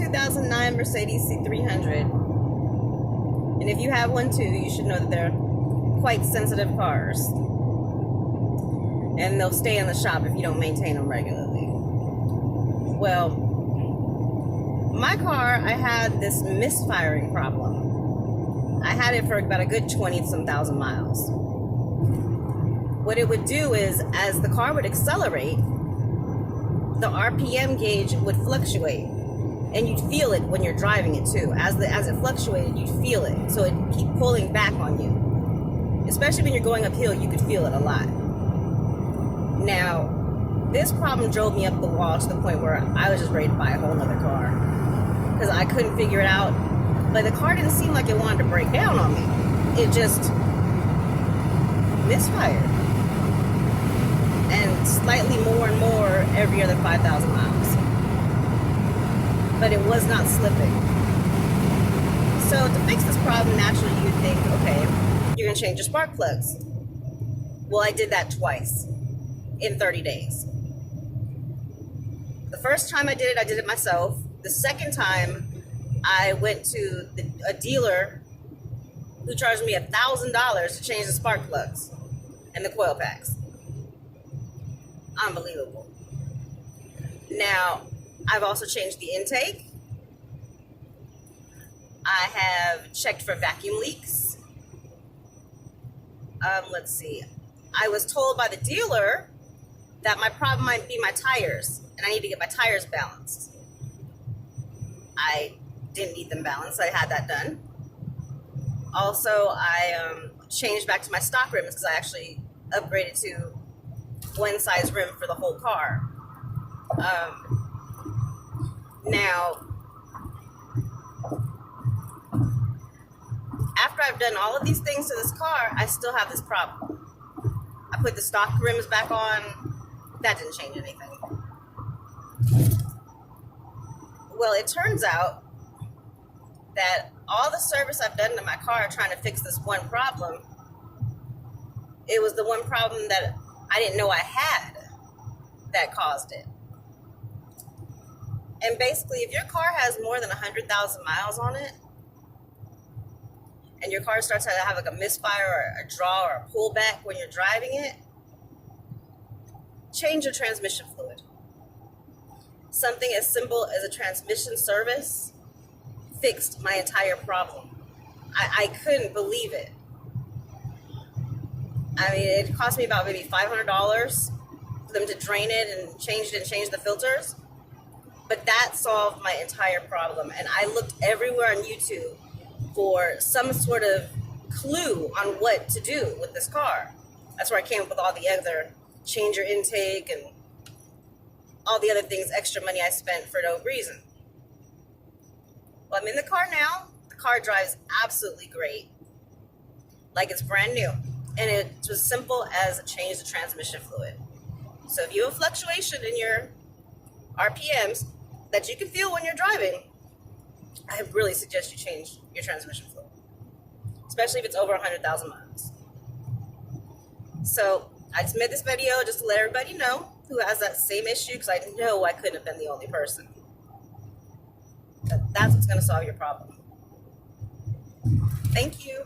2009 Mercedes C300. And if you have one too, you should know that they're quite sensitive cars. And they'll stay in the shop if you don't maintain them regularly. Well, my car, I had this misfiring problem. I had it for about a good 20-some thousand miles. What it would do is, as the car would accelerate, the RPM gauge would fluctuate. And you'd feel it when you're driving it too. As it fluctuated, you'd feel it. So it'd keep pulling back on you. Especially when you're going uphill, you could feel it a lot. Now, this problem drove me up the wall to the point where I was just ready to buy a whole other car. Because I couldn't figure it out. But the car didn't seem like it wanted to break down on me. It just misfired. And slightly more and more every other 5,000 miles. But it was not slipping. So to fix this problem, naturally you'd think, okay, you're gonna change your spark plugs. Well, I did that twice in 30 days. The first time I did it myself. The second time, I went to a dealer who charged me $1,000 to change the spark plugs and the coil packs. Unbelievable. Now, I've also changed the intake. I have checked for vacuum leaks. Let's see. I was told by the dealer that my problem might be my tires, and I need to get my tires balanced. I didn't need them balanced. I had that done. Also, I changed back to my stock rims because I actually upgraded to one size rim for the whole car. Now, after I've done all of these things to this car, I still have this problem. I put the stock rims back on. That didn't change anything. Well, it turns out that all the service I've done to my car trying to fix this one problem, it was the one problem that I didn't know I had that caused it. And basically, if your car has more than 100,000 miles on it, and your car starts to have like a misfire or a draw or a pullback when you're driving it, change your transmission fluid. Something as simple as a transmission service fixed my entire problem. I couldn't believe it. I mean, it cost me about maybe $500 for them to drain it and change the filters. But that solved my entire problem. And I looked everywhere on YouTube for some sort of clue on what to do with this car. That's where I came up with all the other change your intake and all the other things, extra money I spent for no reason. Well, I'm in the car now. The car drives absolutely great. Like it's brand new. And it's as simple as change the transmission fluid. So if you have fluctuation in your RPMs that you can feel when you're driving, I really suggest you change your transmission fluid, especially if it's over 100,000 miles. So I just made this video just to let everybody know who has that same issue, because I know I couldn't have been the only person. That's what's going to solve your problem. Thank you.